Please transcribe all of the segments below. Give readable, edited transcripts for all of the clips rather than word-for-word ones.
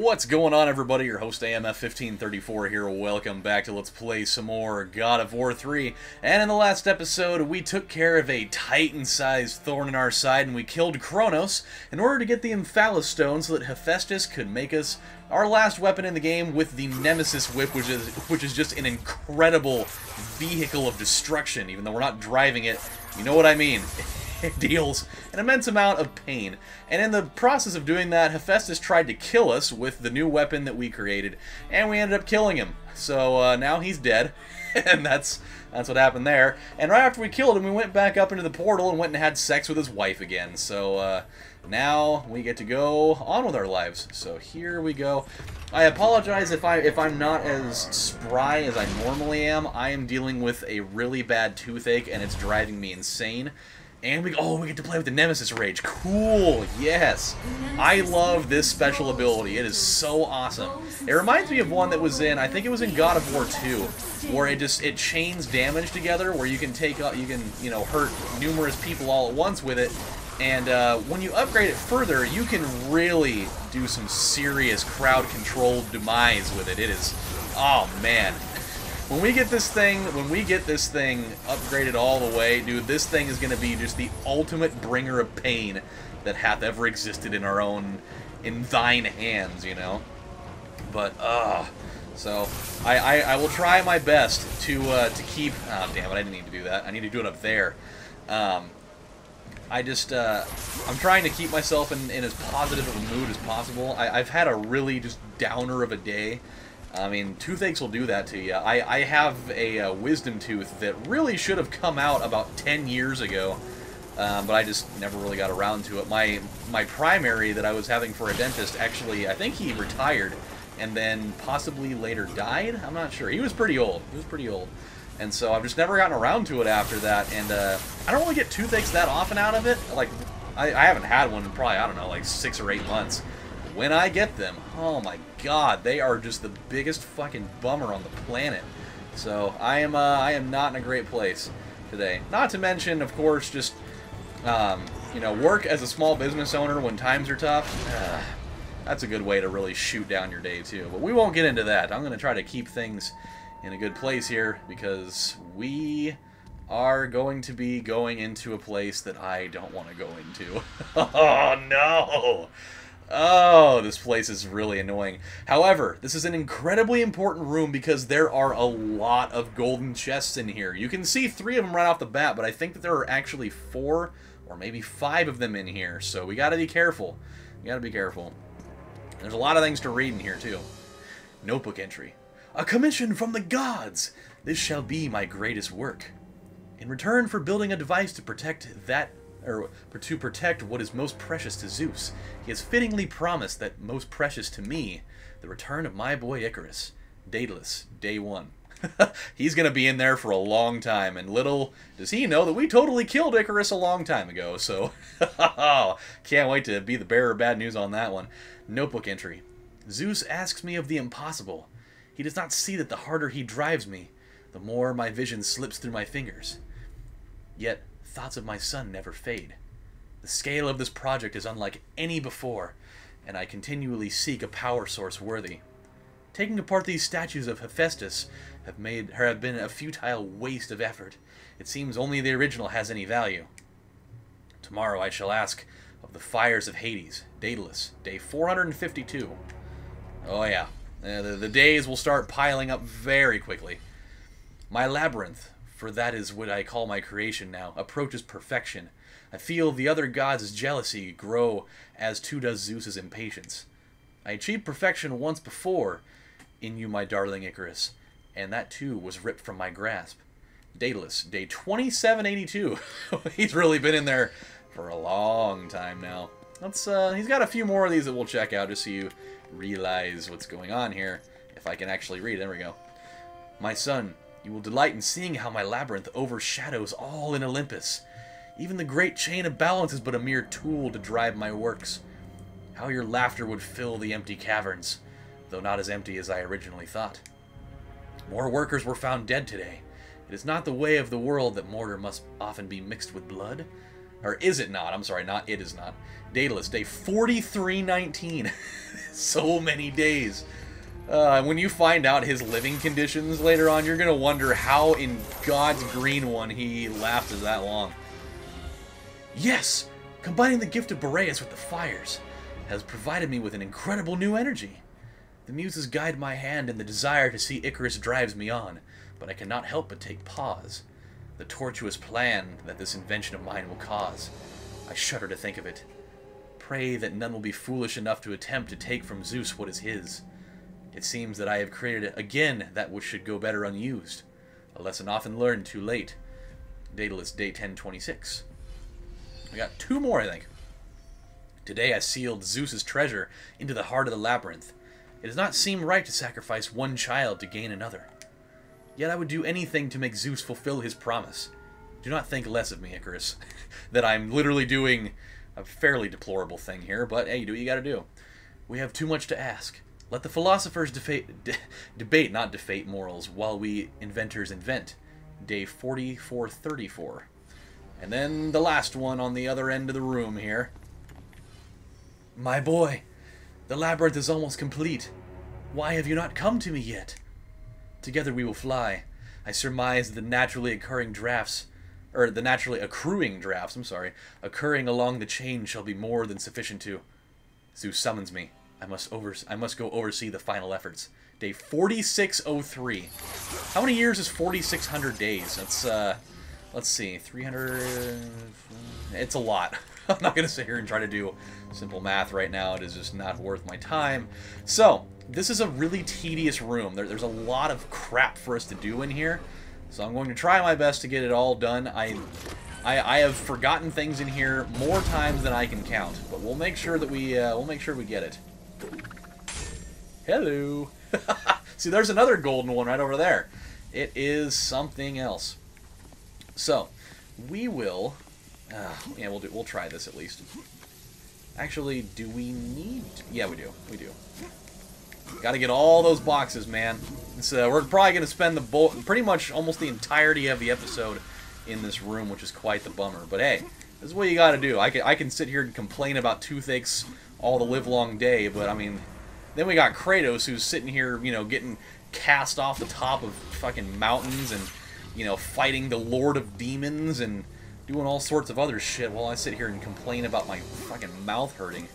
What's going on, everybody? Your host AMF1534 here. Welcome back to Let's Play some more God of War 3. And in the last episode, we took care of a Titan-sized thorn in our side, and we killed Kronos in order to get the Emphalis Stone so that Hephaestus could make us our last weapon in the game with the Nemesis Whip, which is just an incredible vehicle of destruction. Even though we're not driving it, you know what I mean. It deals an immense amount of pain. And in the process of doing that, Hephaestus tried to kill us with the new weapon that we created, and we ended up killing him. So now he's dead, and that's what happened there. And right after we killed him, we went back up into the portal and went and had sex with his wife again. So now we get to go on with our lives. So here we go. I apologize if I'm not as spry as I normally am. I am dealing with a really bad toothache, and it's driving me insane. And we get to play with the Nemesis Rage. Cool, yes. I love this special ability. It is so awesome. It reminds me of one that was in, I think it was in God of War 2, where it chains damage together, where you can hurt numerous people all at once with it. And when you upgrade it further, you can really do some serious crowd-controlled demise with it. It is, oh man. When we get this thing upgraded all the way, dude, this thing is going to be just the ultimate bringer of pain that hath ever existed in thine hands, you know? But, so, I will try my best to keep, oh, damn it, I didn't need to do that. I need to do it up there. I'm trying to keep myself in as positive of a mood as possible. I've had a really just downer of a day. I mean, toothaches will do that to you. I have a wisdom tooth that really should have come out about 10 years ago, but I just never really got around to it. My primary that I was having for a dentist, actually, I think he retired and then possibly later died? I'm not sure. He was pretty old. And so I've just never gotten around to it after that, and I don't really get toothaches that often out of it. Like, I haven't had one in probably, I don't know, like 6 or 8 months. When I get them, oh my god, they are just the biggest fucking bummer on the planet. So I am not in a great place today. Not to mention, of course, just work as a small business owner when times are tough. That's a good way to really shoot down your day too. But we won't get into that. I'm going to try to keep things in a good place here because we are going to be going into a place that I don't want to go into. Oh no! Oh, this place is really annoying. However, this is an incredibly important room because there are a lot of golden chests in here. You can see 3 of them right off the bat, but I think that there are actually 4 or maybe 5 of them in here. So we gotta be careful. You gotta be careful. There's a lot of things to read in here, too. Notebook entry. A commission from the gods! This shall be my greatest work. In return for building a device to protect what is most precious to Zeus, he has fittingly promised that most precious to me, the return of my boy Icarus. Daedalus, day 1. He's going to be in there for a long time, and little does he know that we totally killed Icarus a long time ago, so can't wait to be the bearer of bad news on that one. Notebook entry. Zeus asks me of the impossible. He does not see that the harder he drives me, the more my vision slips through my fingers. Yet, thoughts of my son never fade. The scale of this project is unlike any before, and I continually seek a power source worthy. Taking apart these statues of Hephaestus have been a futile waste of effort. It seems only the original has any value. Tomorrow I shall ask of the fires of Hades, Daedalus, day 452. Oh yeah, the days will start piling up very quickly. My labyrinth, for that is what I call my creation now, approaches perfection. I feel the other gods' jealousy grow, as too does Zeus's impatience. I achieved perfection once before in you, my darling Icarus, and that too was ripped from my grasp. Daedalus, day 2782. He's really been in there for a long time now. He's got a few more of these that we'll check out just so you realize what's going on here. If I can actually read, there we go. My son, you will delight in seeing how my labyrinth overshadows all in Olympus. Even the great chain of balance is but a mere tool to drive my works. How your laughter would fill the empty caverns, though not as empty as I originally thought. More workers were found dead today. It is not the way of the world that mortar must often be mixed with blood. Or is it not? I'm sorry, it is not. Daedalus, day 4319. So many days. When you find out his living conditions later on, you're going to wonder how in God's green one he lasted that long. Yes! Combining the gift of Boreas with the fires has provided me with an incredible new energy. The muses guide my hand, and the desire to see Icarus drives me on, but I cannot help but take pause. The tortuous plan that this invention of mine will cause. I shudder to think of it. Pray that none will be foolish enough to attempt to take from Zeus what is his. It seems that I have created again that which should go better unused. A lesson often learned too late. Daedalus, day 1026. I got 2 more, I think. Today I sealed Zeus's treasure into the heart of the labyrinth. It does not seem right to sacrifice one child to gain another. Yet I would do anything to make Zeus fulfill his promise. Do not think less of me, Icarus. That I'm literally doing a fairly deplorable thing here, but hey, you do what you gotta do. We have too much to ask. Let the philosophers debate, not defate morals, while we inventors invent. Day 4434. And then the last one on the other end of the room here. My boy, the labyrinth is almost complete. Why have you not come to me yet? Together we will fly. I surmise the naturally accruing drafts, occurring along the chain shall be more than sufficient to. Zeus summons me. I must go oversee the final efforts. Day 4603. How many years is 4600 days? That's let's see, 300. It's a lot. I'm not gonna sit here and try to do simple math right now. It is just not worth my time. So this is a really tedious room. There's a lot of crap for us to do in here. So I'm going to try my best to get it all done. I have forgotten things in here more times than I can count, but we'll make sure that we get it. Hello. See, there's another golden one right over there. It is something else. So we will. Yeah, we'll try this at least. Actually, do we need? Yeah, we do. We do. Got to get all those boxes, man. So we're probably going to spend pretty much almost the entirety of the episode in this room, which is quite the bummer. But hey, this is what you got to do. I can sit here and complain about toothaches all the livelong day, but I mean, then we got Kratos who's sitting here, you know, getting cast off the top of fucking mountains and, you know, fighting the Lord of Demons and doing all sorts of other shit while I sit here and complain about my fucking mouth hurting.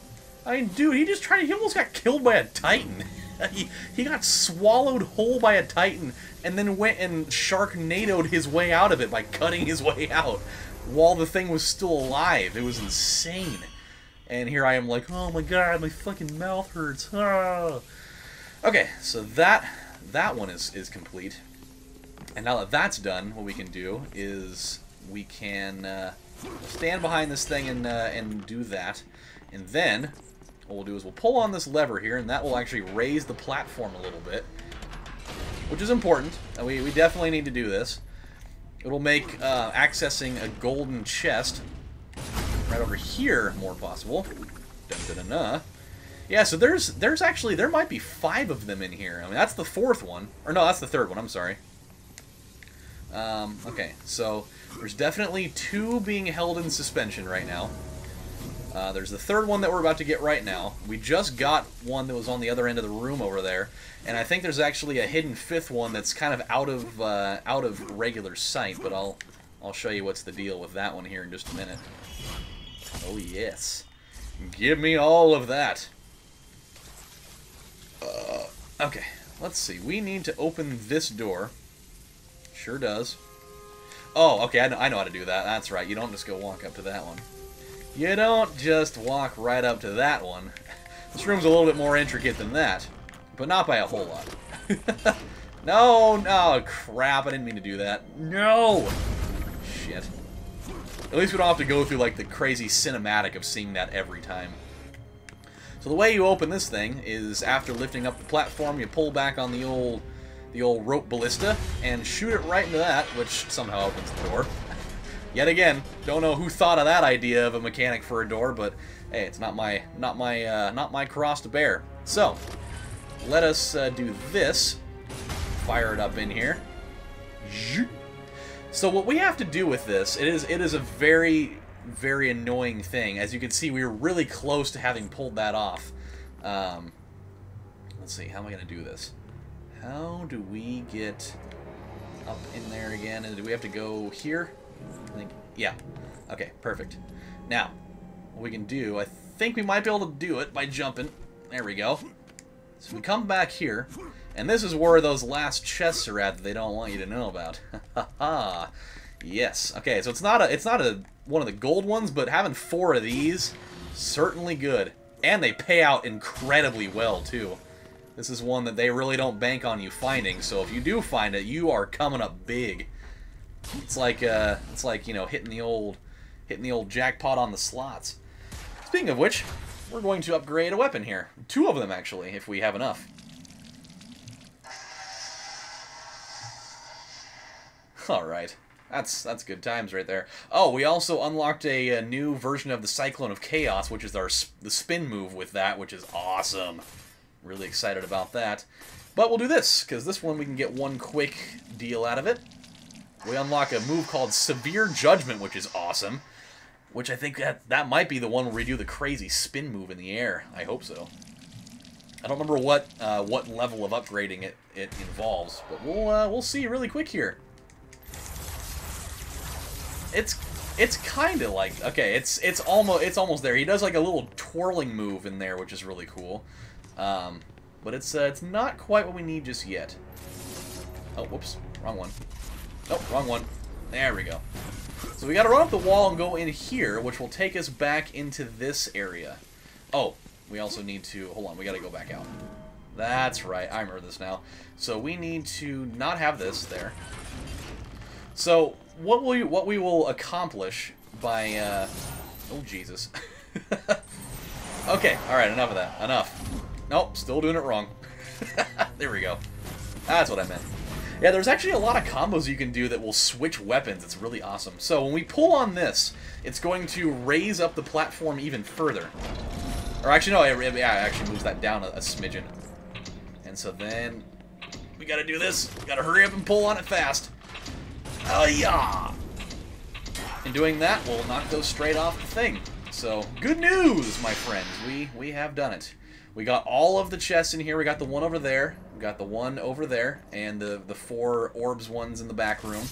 I mean, dude, he almost got killed by a Titan. He got swallowed whole by a Titan and then went and Sharknadoed his way out of it by cutting his way out while the thing was still alive. It was insane. And here I am like, oh my god, my fucking mouth hurts. Ah. Okay, so that one is complete. And now that that's done, what we can do is we can stand behind this thing and do that. And then what we'll do is we'll pull on this lever here, and that will actually raise the platform a little bit, which is important. We definitely need to do this. It'll make accessing a golden chest right over here more possible. Dun, dun, dun, dun. Yeah, so there's actually, there might be 5 of them in here. I mean, that's the 4th one. Or no, that's the 3rd one, I'm sorry. Okay, so there's definitely 2 being held in suspension right now. There's the 3rd one that we're about to get right now. We just got one that was on the other end of the room over there, and I think there's actually a hidden 5th one that's kind of out of regular sight. But I'll show you what's the deal with that one here in just a minute. Oh yes, give me all of that. Okay, let's see. We need to open this door. Sure does. Oh, okay. I know how to do that. That's right. You don't just go walk up to that one. You don't just walk right up to that one. This room's a little bit more intricate than that, but not by a whole lot. No, crap, I didn't mean to do that. No! Shit. At least we don't have to go through, like, the crazy cinematic of seeing that every time. So the way you open this thing is after lifting up the platform, you pull back on the old rope ballista and shoot it right into that, which somehow opens the door. Yet again, don't know who thought of that idea of a mechanic for a door, but hey, it's not my cross to bear. So, let us do this. Fire it up in here. So what we have to do with this, it is a very, very annoying thing. As you can see, we were really close to having pulled that off. let's see, how am I going to do this? How do we get up in there again? And do we have to go here? I think, yeah. Okay, perfect. Now, what we can do, I think we might be able to do it by jumping. There we go. So we come back here, and this is where those last chests are at that they don't want you to know about. Haha. Yes. Okay, so it's not a one of the gold ones, but having 4 of these, certainly good. And they pay out incredibly well, too. This is one that they really don't bank on you finding, so if you do find it, you are coming up big. It's like you know, hitting the old jackpot on the slots. Speaking of which, we're going to upgrade a weapon here. 2 of them, actually, if we have enough. Alright. That's good times right there. Oh, we also unlocked a new version of the Cyclone of Chaos, which is the spin move with that, which is awesome. Really excited about that. But we'll do this, because this one we can get one quick deal out of it. We unlock a move called Severe Judgment, which is awesome. Which I think that might be the one where we do the crazy spin move in the air. I hope so. I don't remember what level of upgrading it involves, but we'll see really quick here. It's kind of like, okay, it's almost there. He does like a little twirling move in there, which is really cool. But it's not quite what we need just yet. Oh, whoops, wrong one. Oh, wrong one. There we go. So we got to run up the wall and go in here, which will take us back into this area. Oh, we also need to, hold on, we got to go back out. That's right, I remember this now. So we need to not have this there. So what we will accomplish by oh Jesus. Okay, all right, enough of that. Enough. Nope, still doing it wrong. There we go. That's what I meant. Yeah, there's actually a lot of combos you can do that will switch weapons. It's really awesome. So when we pull on this, it's going to raise up the platform even further. Or actually, no, it actually moves that down a smidgen. And so then we gotta do this. We gotta hurry up and pull on it fast. Oh yeah! In doing that, we'll knock those straight off the thing. So, good news, my friends. We have done it. We got all of the chests in here. We got the one over there. We got the one over there. And the 4 orbs ones in the back room.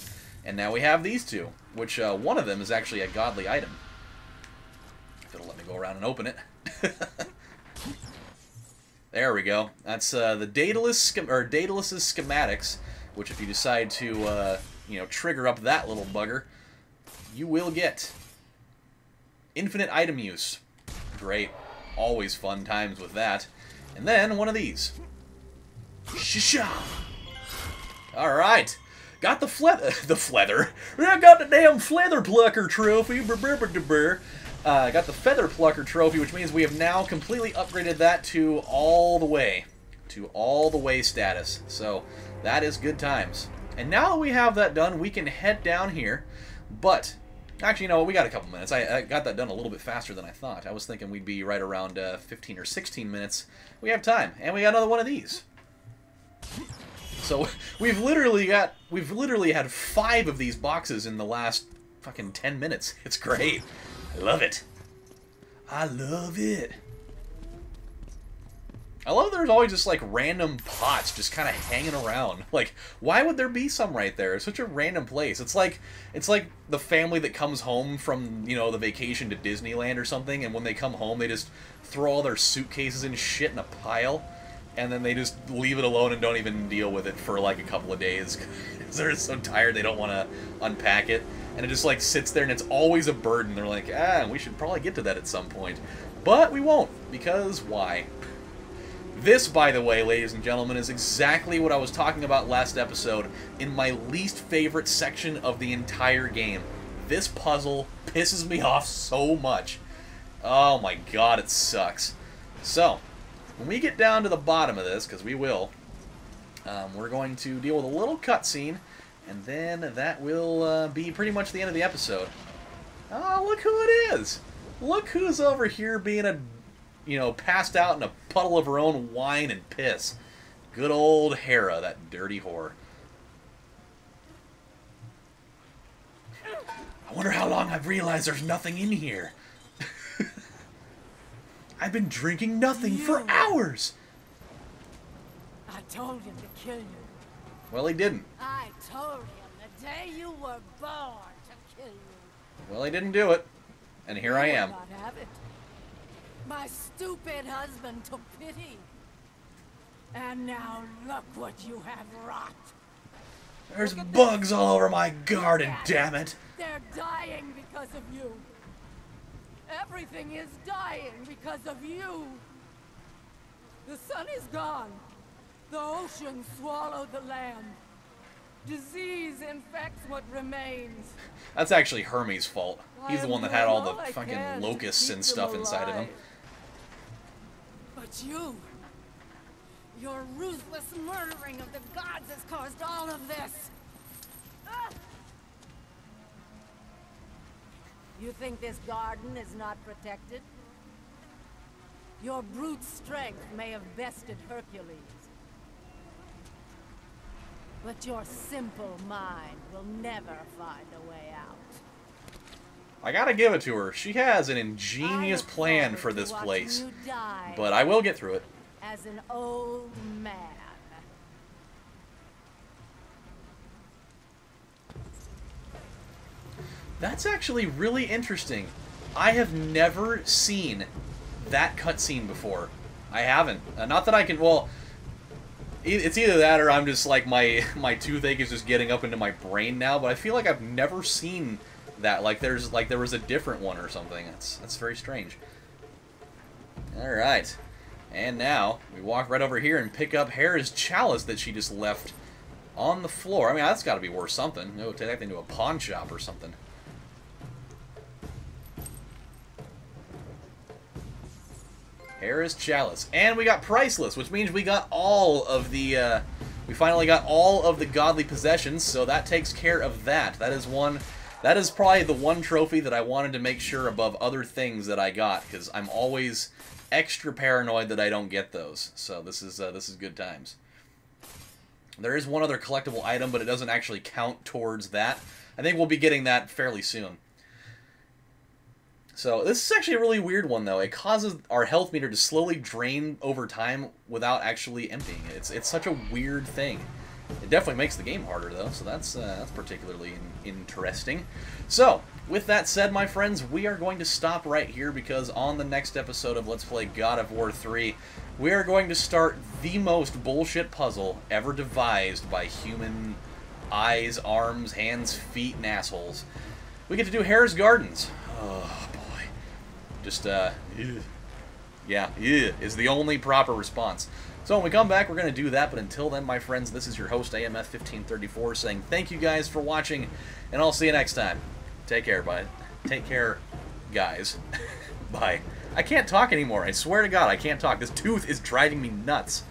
And now we have these 2. Which, one of them is actually a godly item. If it'll let me go around and open it. There we go. That's the Daedalus Daedalus's schematics. Which if you decide to, you know, trigger up that little bugger, you will get infinite item use. Great. Always fun times with that. And then one of these. Shisha! Alright. Got the feather. I got the damn feather plucker trophy. Got the feather plucker trophy, which means we have now completely upgraded that to all the way. To all the way status. So, that is good times. And now that we have that done, we can head down here. But actually, you know, we got a couple minutes. I got that done a little bit faster than I thought. I was thinking we'd be right around 15 or 16 minutes. We have time, and we got another one of these. So we've literally had 5 of these boxes in the last fucking 10 minutes. It's great. I love it. I love it. I love there's always just like random pots just kind of hanging around. Like, why would there be some right there? It's such a random place. It's like the family that comes home from, you know, the vacation to Disneyland or something, and when they come home they just throw all their suitcases and shit in a pile, and then they just leave it alone and don't even deal with it for like a couple of days because they're so tired they don't want to unpack it, and it just like sits there and it's always a burden. They're like, we should probably get to that at some point, but we won't, because why? This, by the way, ladies and gentlemen, is exactly what I was talking about last episode in my least favorite section of the entire game. This puzzle pisses me off so much. Oh my god, it sucks. So, when we get down to the bottom of this, because we will, we're going to deal with a little cutscene, and then that will be pretty much the end of the episode. Oh, look who it is! Look who's over here being a, you know, passed out in a puddle of her own wine and piss. Good old Hera, that dirty whore. I wonder how long I've realized there's nothing in here. I've been drinking nothing for hours. I told him to kill you. Well, he didn't. I told him the day you were born to kill you. Well, he didn't do it. And here I am. You would not have it. My stupid husband took pity. And now look what you have wrought. There's bugs all over my garden, damn it. They're dying because of you. Everything is dying because of you. The sun is gone. The ocean swallowed the land. Disease infects what remains. That's actually Hermes' fault. He's the one that had all the fucking locusts and stuff inside of him. But your ruthless murdering of the gods has caused all of this. Ah! You think this garden is not protected? Your brute strength may have bested Hercules. But your simple mind will never find a way out. I gotta give it to her. She has an ingenious plan for this place. But I will get through it. As an old man. That's actually really interesting. I have never seen that cutscene before. I haven't. Not that I can, well, it's either that or I'm just like, my toothache is just getting up into my brain now, but I feel like I've never seen that. Like there was a different one or something. That's very strange. Alright. And now, we walk right over here and pick up Hera's chalice that she just left on the floor. I mean, that's gotta be worth something. No, take that thing to a pawn shop or something. Hera's chalice. And we got Priceless, which means we got all of the, we finally got all of the godly possessions, so that takes care of that. That is probably the one trophy that I wanted to make sure above other things that I got, because I'm always extra paranoid that I don't get those. So this is good times. There is one other collectible item, but it doesn't actually count towards that. I think we'll be getting that fairly soon. So this is actually a really weird one, though. It causes our health meter to slowly drain over time without actually emptying it. It's such a weird thing. It definitely makes the game harder, though, so that's particularly interesting. So, with that said, my friends, we are going to stop right here because on the next episode of Let's Play God of War 3, we are going to start the most bullshit puzzle ever devised by human eyes, arms, hands, feet, and assholes. We get to do Hera's Gardens. Oh, boy. Just, yeah, is the only proper response. So when we come back, we're going to do that, but until then, my friends, this is your host, AMF1534, saying thank you guys for watching, and I'll see you next time. Take care, bye. Take care, guys. Bye. I can't talk anymore. I swear to God, I can't talk. This tooth is driving me nuts.